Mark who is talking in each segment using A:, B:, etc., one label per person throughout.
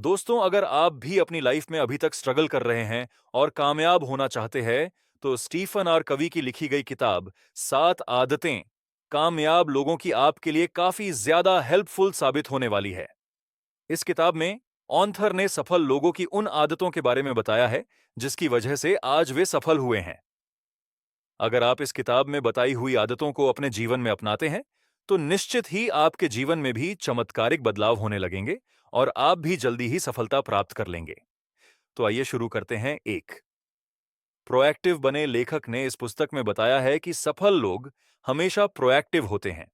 A: दोस्तों, अगर आप भी अपनी लाइफ में अभी तक स्ट्रगल कर रहे हैं और कामयाब होना चाहते हैं, तो स्टीफन आर कवी की लिखी गई किताब 7 आदतें कामयाब लोगों की आपके लिए काफी ज्यादा हेल्पफुल साबित होने वाली है। इस किताब में ऑथर ने सफल लोगों की उन आदतों के बारे में बताया है जिसकी वजह से आज वे सफल हुए हैं। अगर आप इस किताब में बताई हुई आदतों को अपने जीवन में अपनाते हैं, तो निश्चित ही आपके जीवन में भी चमत्कारिक बदलाव होने लगेंगे और आप भी जल्दी ही सफलता प्राप्त कर लेंगे। तो आइए शुरू करते हैं। एक प्रोएक्टिव बने लेखक ने इस पुस्तक में बताया है कि सफल लोग हमेशा प्रोएक्टिव होते हैं।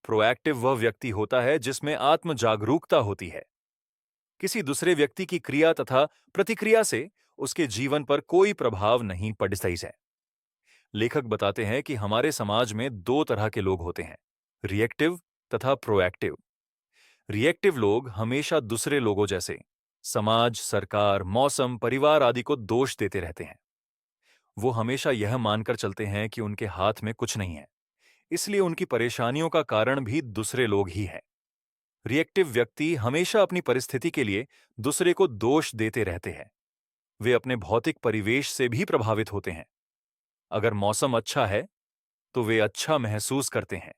A: प्रोएक्टिव वह व्यक्ति होता है जिसमें आत्म जागरूकता होती है। किसी दूसरे व्यक्ति की क्रिया तथा प्रतिक्रिया से उसके जीवन पर कोई प्रभाव नहीं पड़ सकता है। लेखक बताते हैं कि हमारे समाज में दो तरह के लोग होते हैं, रिएक्टिव तथा प्रोएक्टिव। रिएक्टिव लोग हमेशा दूसरे लोगों जैसे समाज, सरकार, मौसम, परिवार आदि को दोष देते रहते हैं। वो हमेशा यह मानकर चलते हैं कि उनके हाथ में कुछ नहीं है, इसलिए उनकी परेशानियों का कारण भी दूसरे लोग ही हैं। रिएक्टिव व्यक्ति हमेशा अपनी परिस्थिति के लिए दूसरे को दोष देते रहते हैं। वे अपने भौतिक परिवेश से भी प्रभावित होते हैं। अगर मौसम अच्छा है तो वे अच्छा महसूस करते हैं।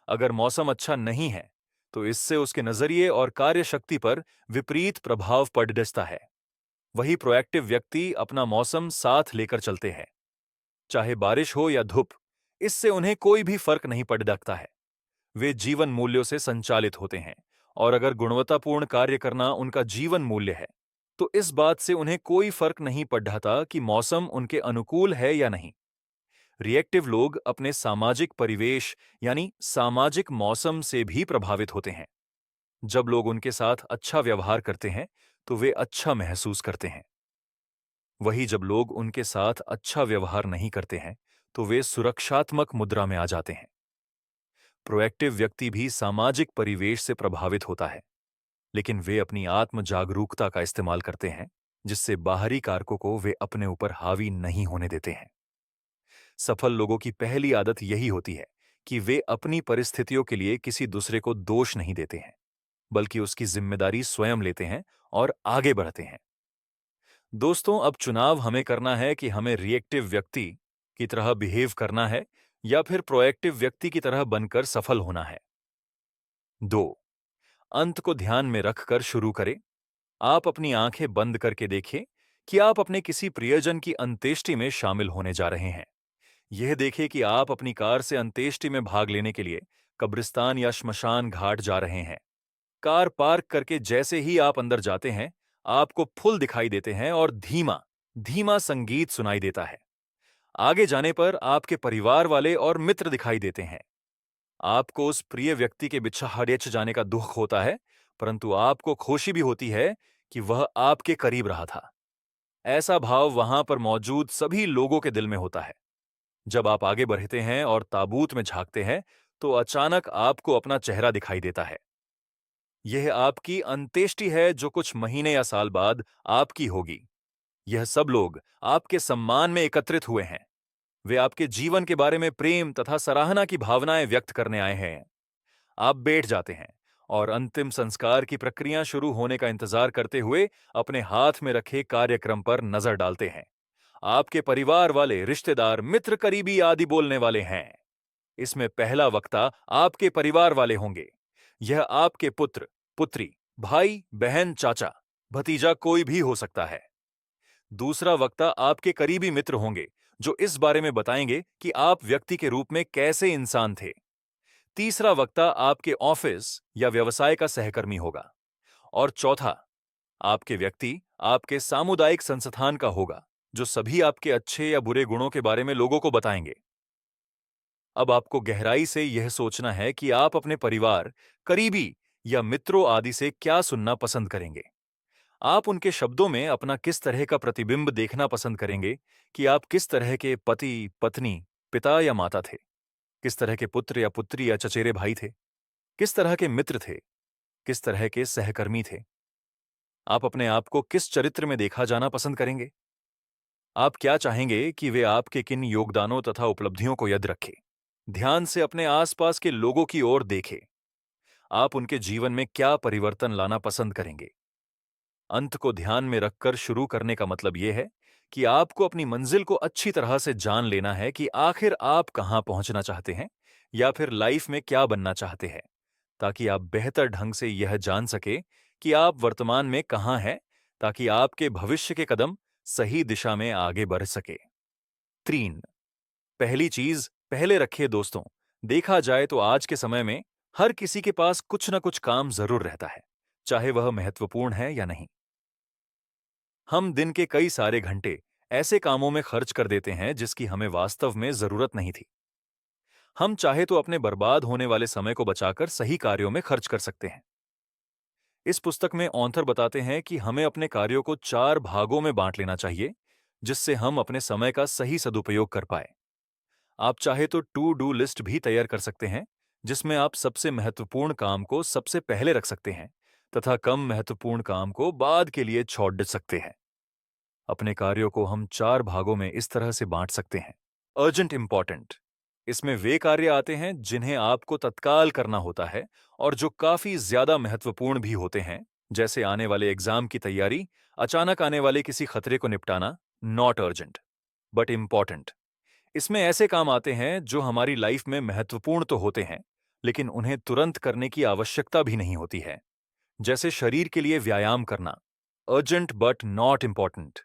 A: अगर मौसम अच्छा नहीं है तो इससे उसके नजरिए और कार्यशक्ति पर विपरीत प्रभाव पड़ सकता है। वही प्रोएक्टिव व्यक्ति अपना मौसम साथ लेकर चलते हैं। चाहे बारिश हो या धूप, इससे उन्हें कोई भी फर्क नहीं पड़ सकता है। वे जीवन मूल्यों से संचालित होते हैं, और अगर गुणवत्तापूर्ण कार्य करना उनका जीवन मूल्य है, तो इस बात से उन्हें कोई फर्क नहीं पड़ता कि मौसम उनके अनुकूल है या नहीं। रिएक्टिव लोग अपने सामाजिक परिवेश यानी सामाजिक मौसम से भी प्रभावित होते हैं। जब लोग उनके साथ अच्छा व्यवहार करते हैं, तो वे अच्छा महसूस करते हैं। वही जब लोग उनके साथ अच्छा व्यवहार नहीं करते हैं, तो वे सुरक्षात्मक मुद्रा में आ जाते हैं। प्रोएक्टिव व्यक्ति भी सामाजिक परिवेश से प्रभावित होता है, लेकिन वे अपनी आत्म जागरूकता का इस्तेमाल करते हैं, जिससे बाहरी कारकों को वे अपने ऊपर हावी नहीं होने देते हैं। सफल लोगों की पहली आदत यही होती है कि वे अपनी परिस्थितियों के लिए किसी दूसरे को दोष नहीं देते हैं, बल्कि उसकी जिम्मेदारी स्वयं लेते हैं और आगे बढ़ते हैं। दोस्तों, अब चुनाव हमें करना है कि हमें रिएक्टिव व्यक्ति की तरह बिहेव करना है या फिर प्रोएक्टिव व्यक्ति की तरह बनकर सफल होना है। 2. अंत को ध्यान में रखकर शुरू करें। आप अपनी आंखें बंद करके देखें कि आप अपने किसी प्रियजन की अंत्येष्टि में शामिल होने जा रहे हैं। यह देखें कि आप अपनी कार से अंत्येष्टि में भाग लेने के लिए कब्रिस्तान या श्मशान घाट जा रहे हैं। कार पार्क करके जैसे ही आप अंदर जाते हैं, आपको फूल दिखाई देते हैं और धीमा धीमा संगीत सुनाई देता है। आगे जाने पर आपके परिवार वाले और मित्र दिखाई देते हैं। आपको उस प्रिय व्यक्ति के बिछड़ जाने का दुख होता है, परंतु आपको खुशी भी होती है कि वह आपके करीब रहा था। ऐसा भाव वहां पर मौजूद सभी लोगों के दिल में होता है। जब आप आगे बढ़ते हैं और ताबूत में झांकते हैं, तो अचानक आपको अपना चेहरा दिखाई देता है। यह आपकी अंत्येष्टि है जो कुछ महीने या साल बाद आपकी होगी। यह सब लोग आपके सम्मान में एकत्रित हुए हैं। वे आपके जीवन के बारे में प्रेम तथा सराहना की भावनाएं व्यक्त करने आए हैं। आप बैठ जाते हैं और अंतिम संस्कार की प्रक्रिया शुरू होने का इंतजार करते हुए अपने हाथ में रखे कार्यक्रम पर नजर डालते हैं। आपके परिवार वाले, रिश्तेदार, मित्र, करीबी आदि बोलने वाले हैं। इसमें पहला वक्ता आपके परिवार वाले होंगे। यह आपके पुत्र, पुत्री, भाई, बहन, चाचा, भतीजा कोई भी हो सकता है। दूसरा वक्ता आपके करीबी मित्र होंगे, जो इस बारे में बताएंगे कि आप व्यक्ति के रूप में कैसे इंसान थे। तीसरा वक्ता आपके ऑफिस या व्यवसाय का सहकर्मी होगा। और चौथा, आपके व्यक्ति आपके सामुदायिक संस्थान का होगा, जो सभी आपके अच्छे या बुरे गुणों के बारे में लोगों को बताएंगे। अब आपको गहराई से यह सोचना है कि आप अपने परिवार, करीबी या मित्रों आदि से क्या सुनना पसंद करेंगे। आप उनके शब्दों में अपना किस तरह का प्रतिबिंब देखना पसंद करेंगे कि आप किस तरह के पति, पत्नी, पिता या माता थे, किस तरह के पुत्र या पुत्री या चचेरे भाई थे, किस तरह के मित्र थे, किस तरह के सहकर्मी थे। आप अपने आप को किस चरित्र में देखा जाना पसंद करेंगे। आप क्या चाहेंगे कि वे आपके किन योगदानों तथा उपलब्धियों को याद रखें। ध्यान से अपने आसपास के लोगों की ओर देखें। आप उनके जीवन में क्या परिवर्तन लाना पसंद करेंगे। अंत को ध्यान में रखकर शुरू करने का मतलब यह है कि आपको अपनी मंजिल को अच्छी तरह से जान लेना है कि आखिर आप कहां पहुंचना चाहते हैं या फिर लाइफ में क्या बनना चाहते हैं, ताकि आप बेहतर ढंग से यह जान सके कि आप वर्तमान में कहां हैं, ताकि आपके भविष्य के कदम सही दिशा में आगे बढ़ सके। 3, पहली चीज पहले रखिए दोस्तों। देखा जाए तो आज के समय में हर किसी के पास कुछ न कुछ काम जरूर रहता है, चाहे वह महत्वपूर्ण है या नहीं। हम दिन के कई सारे घंटे ऐसे कामों में खर्च कर देते हैं जिसकी हमें वास्तव में जरूरत नहीं थी। हम चाहे तो अपने बर्बाद होने वाले समय को बचाकर सही कार्यों में खर्च कर सकते हैं। इस पुस्तक में ऑथर बताते हैं कि हमें अपने कार्यों को 4 भागों में बांट लेना चाहिए, जिससे हम अपने समय का सही सदुपयोग कर पाए। आप चाहे तो टू डू लिस्ट भी तैयार कर सकते हैं, जिसमें आप सबसे महत्वपूर्ण काम को सबसे पहले रख सकते हैं तथा कम महत्वपूर्ण काम को बाद के लिए छोड़ सकते हैं। अपने कार्यों को हम 4 भागों में इस तरह से बांट सकते हैं। अर्जेंट इंपॉर्टेंट, इसमें वे कार्य आते हैं जिन्हें आपको तत्काल करना होता है और जो काफी ज्यादा महत्वपूर्ण भी होते हैं, जैसे आने वाले एग्जाम की तैयारी, अचानक आने वाले किसी खतरे को निपटाना। नॉट अर्जेंट बट इंपॉर्टेंट, इसमें ऐसे काम आते हैं जो हमारी लाइफ में महत्वपूर्ण तो होते हैं, लेकिन उन्हें तुरंत करने की आवश्यकता भी नहीं होती है, जैसे शरीर के लिए व्यायाम करना। अर्जेंट बट नॉट इंपॉर्टेंट,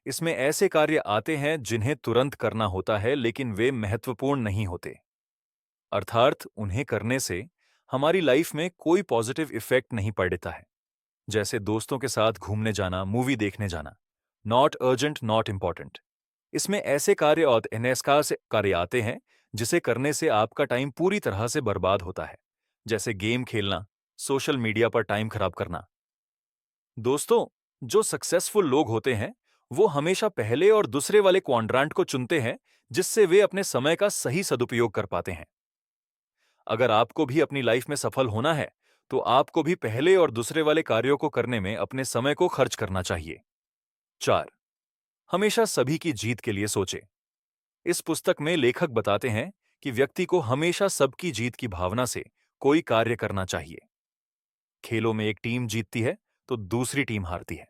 A: इसमें ऐसे कार्य आते हैं जिन्हें तुरंत करना होता है लेकिन वे महत्वपूर्ण नहीं होते, अर्थात उन्हें करने से हमारी लाइफ में कोई पॉजिटिव इफेक्ट नहीं पड़ता है, जैसे दोस्तों के साथ घूमने जाना, मूवी देखने जाना। नॉट अर्जेंट नॉट इंपॉर्टेंट, इसमें ऐसे कार्य और अनएस्कार से कार्य आते हैं जिसे करने से आपका टाइम पूरी तरह से बर्बाद होता है, जैसे गेम खेलना, सोशल मीडिया पर टाइम खराब करना। दोस्तों, जो सक्सेसफुल लोग होते हैं वो हमेशा पहले और दूसरे वाले क्वाड्रेंट को चुनते हैं, जिससे वे अपने समय का सही सदुपयोग कर पाते हैं। अगर आपको भी अपनी लाइफ में सफल होना है तो आपको भी पहले और दूसरे वाले कार्यों को करने में अपने समय को खर्च करना चाहिए। 4, हमेशा सभी की जीत के लिए सोचें। इस पुस्तक में लेखक बताते हैं कि व्यक्ति को हमेशा सबकी जीत की भावना से कोई कार्य करना चाहिए। खेलों में एक टीम जीतती है तो दूसरी टीम हारती है,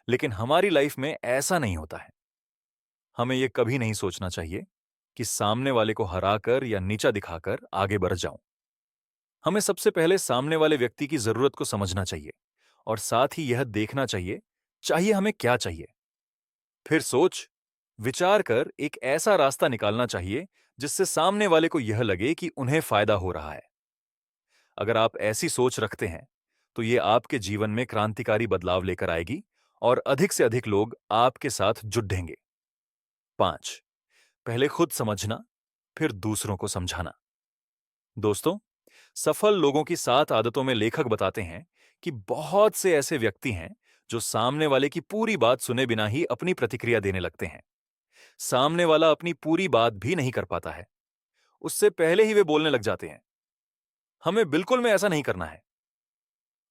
A: लेकिन हमारी लाइफ में ऐसा नहीं होता है। हमें यह कभी नहीं सोचना चाहिए कि सामने वाले को हराकर या नीचा दिखाकर आगे बढ़ जाऊं। हमें सबसे पहले सामने वाले व्यक्ति की जरूरत को समझना चाहिए और साथ ही यह देखना चाहिए हमें क्या चाहिए। फिर सोच विचार कर एक ऐसा रास्ता निकालना चाहिए जिससे सामने वाले को यह लगे कि उन्हें फायदा हो रहा है। अगर आप ऐसी सोच रखते हैं तो ये आपके जीवन में क्रांतिकारी बदलाव लेकर आएगी और अधिक से अधिक लोग आपके साथ जुटेंगे। 5, पहले खुद समझना, फिर दूसरों को समझाना। दोस्तों, सफल लोगों की 7 आदतों में लेखक बताते हैं कि बहुत से ऐसे व्यक्ति हैं जो सामने वाले की पूरी बात सुने बिना ही अपनी प्रतिक्रिया देने लगते हैं। सामने वाला अपनी पूरी बात भी नहीं कर पाता है, उससे पहले ही वे बोलने लग जाते हैं। हमें बिल्कुल में ऐसा नहीं करना है।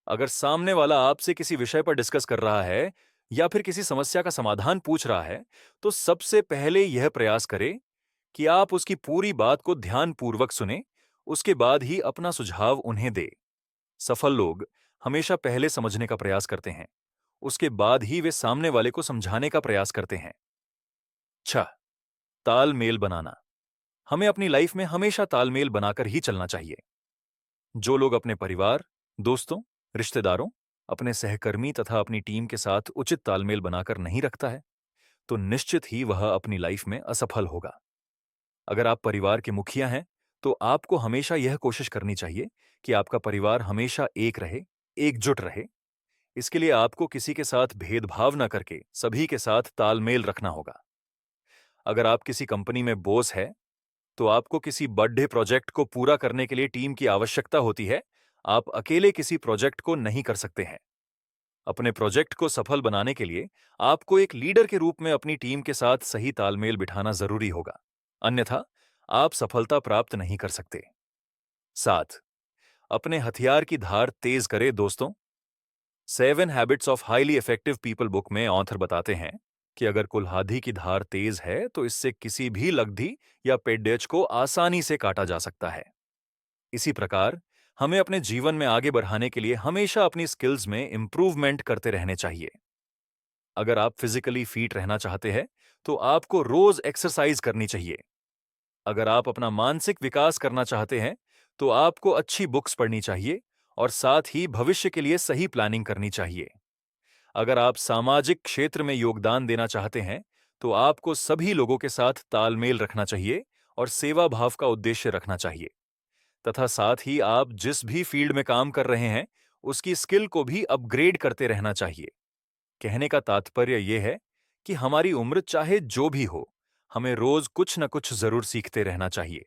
A: अगर सामने वाला आपसे किसी विषय पर डिस्कस कर रहा है या फिर किसी समस्या का समाधान पूछ रहा है, तो सबसे पहले यह प्रयास करें कि आप उसकी पूरी बात को ध्यानपूर्वक सुने, उसके बाद ही अपना सुझाव उन्हें दे। सफल लोग हमेशा पहले समझने का प्रयास करते हैं, उसके बाद ही वे सामने वाले को समझाने का प्रयास करते हैं। 6, तालमेल बनाना। हमें अपनी लाइफ में हमेशा तालमेल बनाकर ही चलना चाहिए। जो लोग अपने परिवार, दोस्तों, रिश्तेदारों, अपने सहकर्मी तथा अपनी टीम के साथ उचित तालमेल बनाकर नहीं रखता है, तो निश्चित ही वह अपनी लाइफ में असफल होगा। अगर आप परिवार के मुखिया हैं, तो आपको हमेशा यह कोशिश करनी चाहिए कि आपका परिवार हमेशा एक रहे, एकजुट रहे। इसके लिए आपको किसी के साथ भेदभाव न करके सभी के साथ तालमेल रखना होगा। अगर आप किसी कंपनी में बॉस है, तो आपको किसी बड़े प्रोजेक्ट को पूरा करने के लिए टीम की आवश्यकता होती है। आप अकेले किसी प्रोजेक्ट को नहीं कर सकते हैं। अपने प्रोजेक्ट को सफल बनाने के लिए आपको एक लीडर के रूप में अपनी टीम के साथ सही तालमेल बिठाना जरूरी होगा, अन्यथा आप सफलता प्राप्त नहीं कर सकते। 7, अपने हथियार की धार तेज करें। दोस्तों, 7 habits of highly effective people book में ऑथर बताते हैं कि अगर कुल्हाड़ी की धार तेज है तो इससे किसी भी लकड़ी या पेड्डेज को आसानी से काटा जा सकता है। इसी प्रकार हमें अपने जीवन में आगे बढ़ाने के लिए हमेशा अपनी स्किल्स में इम्प्रूवमेंट करते रहने चाहिए। अगर आप फिजिकली फिट रहना चाहते हैं, तो आपको रोज एक्सरसाइज करनी चाहिए। अगर आप अपना मानसिक विकास करना चाहते हैं, तो आपको अच्छी बुक्स पढ़नी चाहिए और साथ ही भविष्य के लिए सही प्लानिंग करनी चाहिए। अगर आप सामाजिक क्षेत्र में योगदान देना चाहते हैं, तो आपको सभी लोगों के साथ तालमेल रखना चाहिए और सेवा भाव का उद्देश्य रखना चाहिए। तथा साथ ही आप जिस भी फील्ड में काम कर रहे हैं, उसकी स्किल को भी अपग्रेड करते रहना चाहिए। कहने का तात्पर्य यह है कि हमारी उम्र चाहे जो भी हो, हमें रोज कुछ न कुछ जरूर सीखते रहना चाहिए।